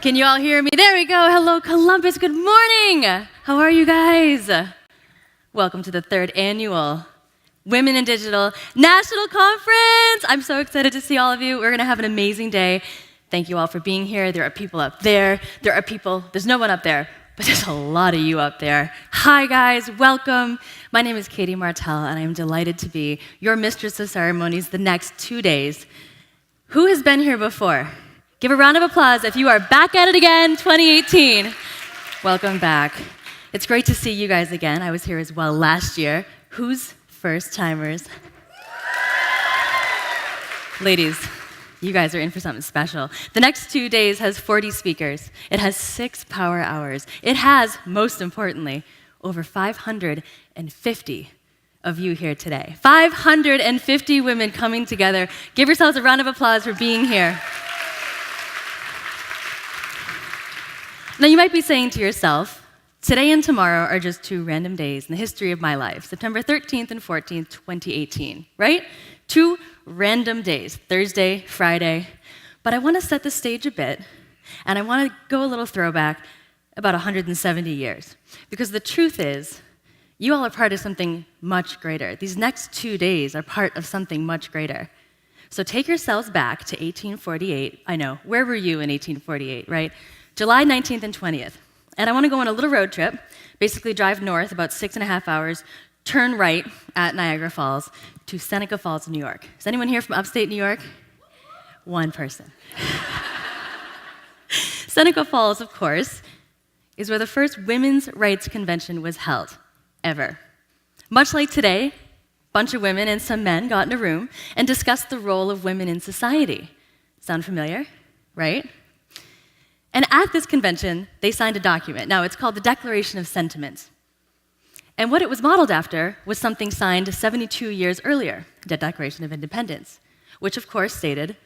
Can you all hear me? There we go. Hello, Columbus. Good morning. How are you guys? Welcome to the 3rd annual Women in Digital National Conference. I'm so excited to see all of you. We're going to have an amazing day. Thank you all for being here. There are people up there. There's no one up there, but there's a lot of you up there. Hi, guys. Welcome. My name is Katie Martell, and I am delighted to be your mistress of ceremonies the next 2 days. Who has been here before? Give a round of applause if you are back at it again, 2018. Welcome back. It's great to see you guys again. I was here as well last year. Who's first-timers? Ladies, you guys are in for something special. The next 2 days has 40 speakers. It has 6 power hours. It has, most importantly, over 550 of you here today. 550 women coming together. Give yourselves a round of applause for being here. Now, you might be saying to yourself, today and tomorrow are just 2 random days in the history of my life, September 13th and 14th, 2018, right? 2 random days, Thursday, Friday. But I want to set the stage a bit, and I want to go a little throwback about 170 years. Because the truth is, you all are part of something much greater. These next 2 days are part of something much greater. So take yourselves back to 1848. I know, where were you in 1848, right? July 19th and 20th. And I want to go on a little road trip, basically drive north about 6.5 hours, turn right at Niagara Falls to Seneca Falls, New York. Is anyone here from upstate New York? One person. Seneca Falls, of course, is where the first women's rights convention was held, ever. Much like today, a bunch of women and some men got in a room and discussed the role of women in society. Sound familiar, right? And at this convention, they signed a document. Now, it's called the Declaration of Sentiments. And what it was modeled after was something signed 72 years earlier, the Declaration of Independence, which of course stated,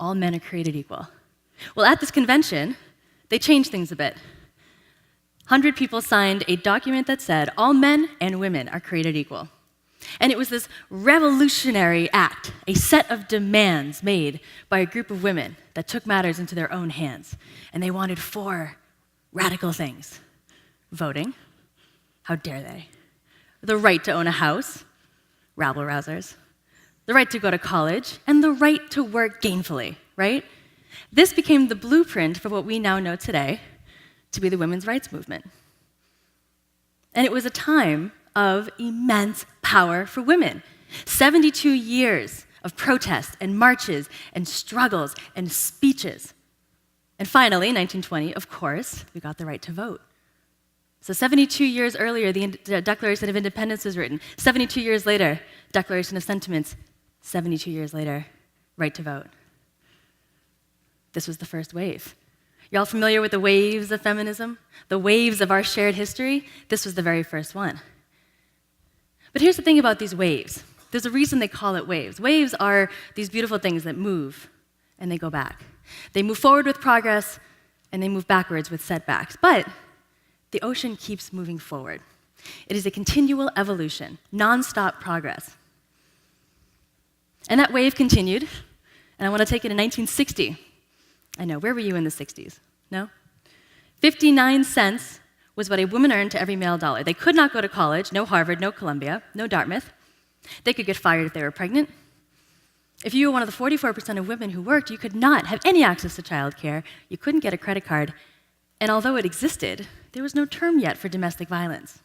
all men are created equal. Well, at this convention, they changed things a bit. 100 people signed a document that said, all men and women are created equal. And it was this revolutionary act, a set of demands made by a group of women that took matters into their own hands. And they wanted 4 radical things. Voting, how dare they? The right to own a house, rabble-rousers. The right to go to college, and the right to work gainfully, right? This became the blueprint for what we now know today to be the women's rights movement. And it was a time of immense power for women. 72 years of protests and marches and struggles and speeches. And finally, in 1920, of course, we got the right to vote. So 72 years earlier, the Declaration of Independence was written. 72 years later, Declaration of Sentiments. 72 years later, right to vote. This was the first wave. Y'all familiar with the waves of feminism? The waves of our shared history? This was the very first one. But here's the thing about these waves. There's a reason they call it waves. Waves are these beautiful things that move and they go back. They move forward with progress and they move backwards with setbacks. But the ocean keeps moving forward. It is a continual evolution, nonstop progress. And that wave continued, and I want to take it in 1960. I know, where were you in the 60s? No? 59 cents was what a woman earned to every male dollar. They could not go to college, no Harvard, no Columbia, no Dartmouth. They could get fired if they were pregnant. If you were one of the 44% of women who worked, you could not have any access to childcare. You couldn't get a credit card. And although it existed, there was no term yet for domestic violence.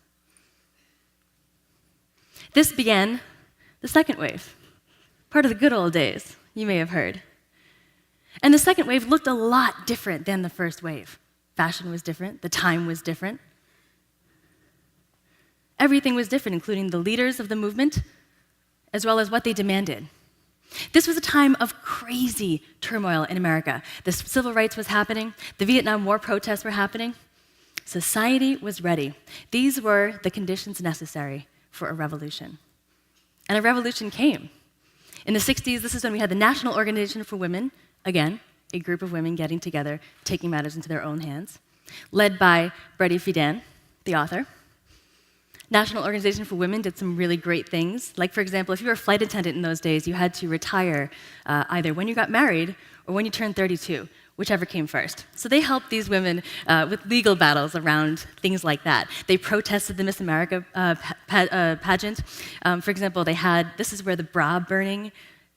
This began the second wave, part of the good old days, you may have heard. And the second wave looked a lot different than the first wave. Fashion was different, the time was different. Everything was different, including the leaders of the movement, as well as what they demanded. This was a time of crazy turmoil in America. The civil rights was happening, the Vietnam War protests were happening. Society was ready. These were the conditions necessary for a revolution. And a revolution came. In the 60s, this is when we had the National Organization for Women, again, a group of women getting together, taking matters into their own hands, led by Betty Friedan, the author. National Organization for Women did some really great things. Like, for example, if you were a flight attendant in those days, you had to retire either when you got married or when you turned 32. whichever came first. So they helped these women with legal battles around things like that. They protested the Miss America pageant. For example, this is where the bra burning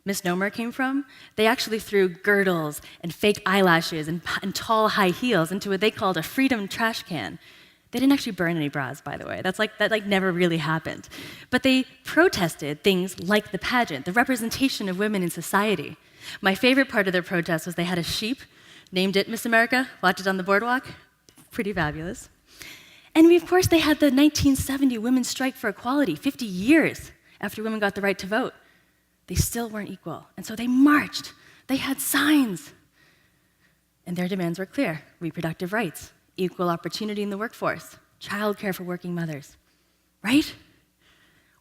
misnomer came from. They actually threw girdles and fake eyelashes and tall high heels into what they called a freedom trash can. They didn't actually burn any bras, by the way. That never really happened. But they protested things like the pageant, the representation of women in society. My favorite part of their protest was they had a sheep, named it Miss America, watched it on the boardwalk. Pretty fabulous. And of course, they had the 1970 Women's Strike for Equality, 50 years after women got the right to vote. They still weren't equal. And so they marched. They had signs. And their demands were clear: reproductive rights, equal opportunity in the workforce, childcare for working mothers. Right?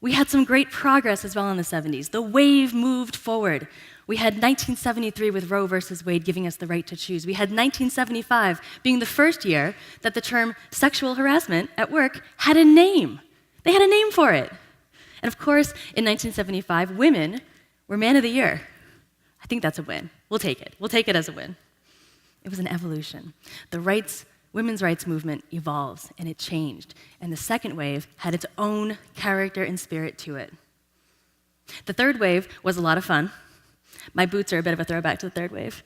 We had some great progress as well in the 70s. The wave moved forward. We had 1973 with Roe versus Wade giving us the right to choose. We had 1975 being the first year that the term sexual harassment at work had a name. They had a name for it. And of course, in 1975, women were Man of the Year. I think that's a win. We'll take it. We'll take it as a win. It was an evolution. Women's rights movement evolves, and it changed. And the second wave had its own character and spirit to it. The third wave was a lot of fun. My boots are a bit of a throwback to the third wave.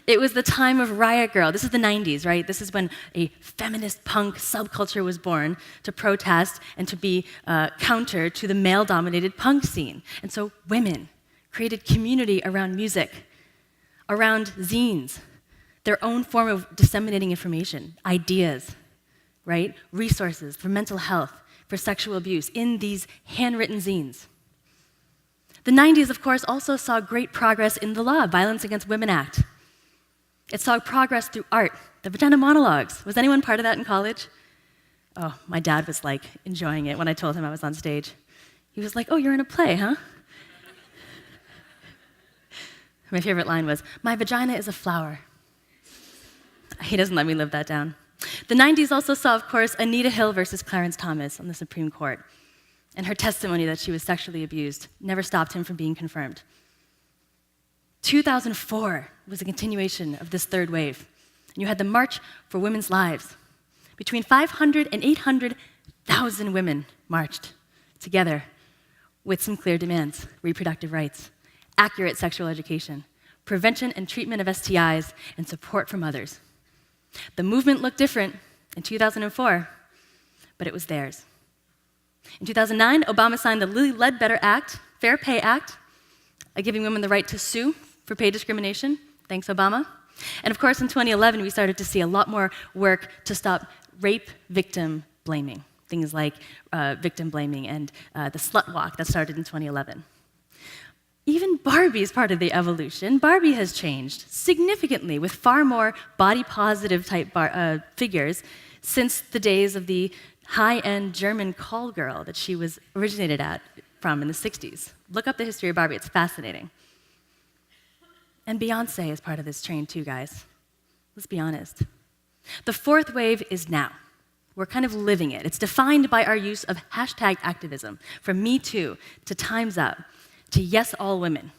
It was the time of Riot Grrrl. This is the 90s, right? This is when a feminist punk subculture was born to protest and to be counter to the male-dominated punk scene. And so women created community around music, around zines, their own form of disseminating information, ideas, right? Resources for mental health, for sexual abuse, in these handwritten zines. The 90s, of course, also saw great progress in the law, Violence Against Women Act. It saw progress through art, the vagina monologues. Was anyone part of that in college? Oh, my dad was enjoying it when I told him I was on stage. He was like, "Oh, you're in a play, huh?" My favorite line was, "My vagina is a flower." He doesn't let me live that down. The 90s also saw, of course, Anita Hill versus Clarence Thomas on the Supreme Court. And her testimony that she was sexually abused never stopped him from being confirmed. 2004 was a continuation of this third wave. And you had the March for Women's Lives. Between 500 and 800,000 women marched together with some clear demands: reproductive rights, accurate sexual education, prevention and treatment of STIs, and support for mothers. The movement looked different in 2004, but it was theirs. In 2009, Obama signed the Lilly Ledbetter Act, Fair Pay Act, giving women the right to sue for pay discrimination. Thanks, Obama. And of course, in 2011, we started to see a lot more work to stop rape victim blaming, things like victim blaming and the slut walk that started in 2011. Even Barbie is part of the evolution. Barbie has changed significantly with far more body-positive type figures since the days of the high-end German call girl that she was originated from in the 60s. Look up the history of Barbie, it's fascinating. And Beyoncé is part of this train too, guys. Let's be honest. The fourth wave is now. We're kind of living it. It's defined by our use of hashtag activism, from Me Too to Time's Up to Yes All Women.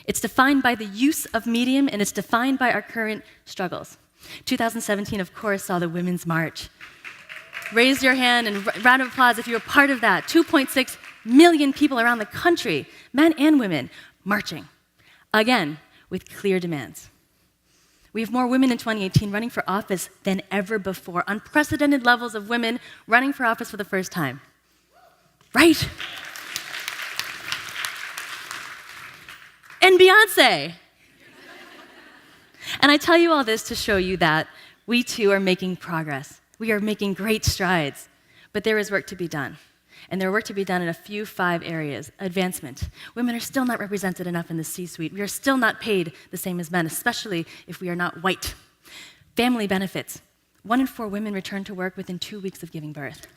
It's defined by the use of Medium, and it's defined by our current struggles. 2017, of course, saw the Women's March. Raise your hand and round of applause if you were part of that. 2.6 million people around the country, men and women, marching. Again, with clear demands. We have more women in 2018 running for office than ever before. Unprecedented levels of women running for office for the first time. Right? And Beyoncé. And I tell you all this to show you that we too are making progress. We are making great strides, but there is work to be done. And there are work to be done in a few 5 areas. Advancement. Women are still not represented enough in the C-suite. We are still not paid the same as men, especially if we are not white. Family benefits. 1 in 4 women return to work within 2 weeks of giving birth.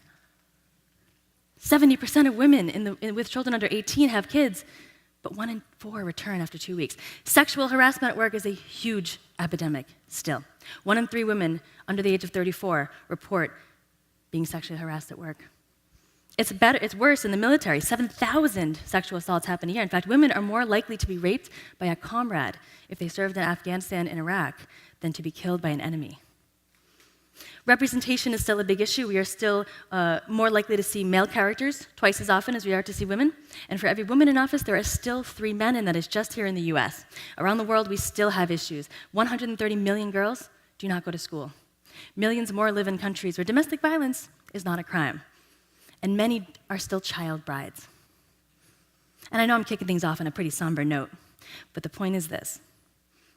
70% of women with children under 18 have kids, but 1 in 4 return after 2 weeks. Sexual harassment at work is a huge epidemic still. 1 in 3 women under the age of 34 report being sexually harassed at work. It's worse in the military. 7,000 sexual assaults happen a year. In fact, women are more likely to be raped by a comrade if they served in Afghanistan and Iraq than to be killed by an enemy. Representation is still a big issue. We are still more likely to see male characters twice as often as we are to see women. And for every woman in office, there are still 3 men, and that is just here in the US. Around the world, we still have issues. 130 million girls do not go to school. Millions more live in countries where domestic violence is not a crime. And many are still child brides. And I know I'm kicking things off on a pretty somber note, but the point is this.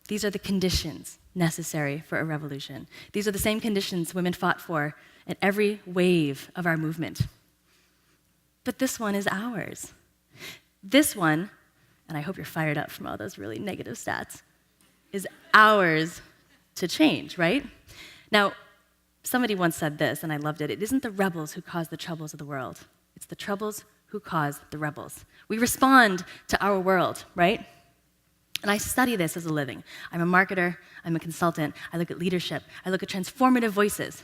These are the conditions necessary for a revolution. These are the same conditions women fought for at every wave of our movement. But this one is ours. This one, and I hope you're fired up from all those really negative stats, is ours to change, right? Now, somebody once said this, and I loved it. It isn't the rebels who cause the troubles of the world. It's the troubles who cause the rebels. We respond to our world, right? And I study this as a living. I'm a marketer, I'm a consultant, I look at leadership, I look at transformative voices.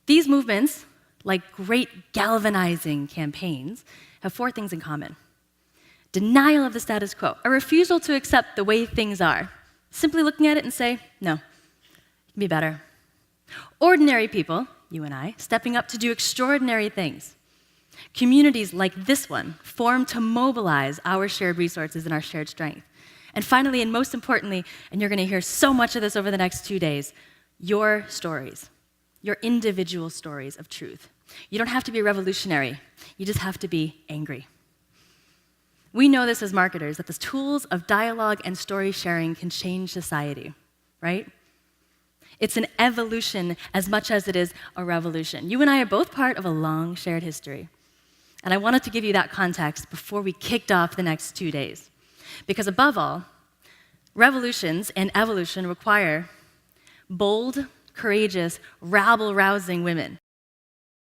These movements, like great galvanizing campaigns, have 4 things in common. Denial of the status quo, a refusal to accept the way things are. Simply looking at it and say, no, it can be better. Ordinary people, you and I, stepping up to do extraordinary things. Communities like this one formed to mobilize our shared resources and our shared strength. And finally, and most importantly, and you're going to hear so much of this over the next 2 days, your stories, your individual stories of truth. You don't have to be revolutionary. You just have to be angry. We know this as marketers, that the tools of dialogue and story sharing can change society, right? It's an evolution as much as it is a revolution. You and I are both part of a long shared history. And I wanted to give you that context before we kicked off the next 2 days. Because above all, revolutions and evolution require bold, courageous, rabble-rousing women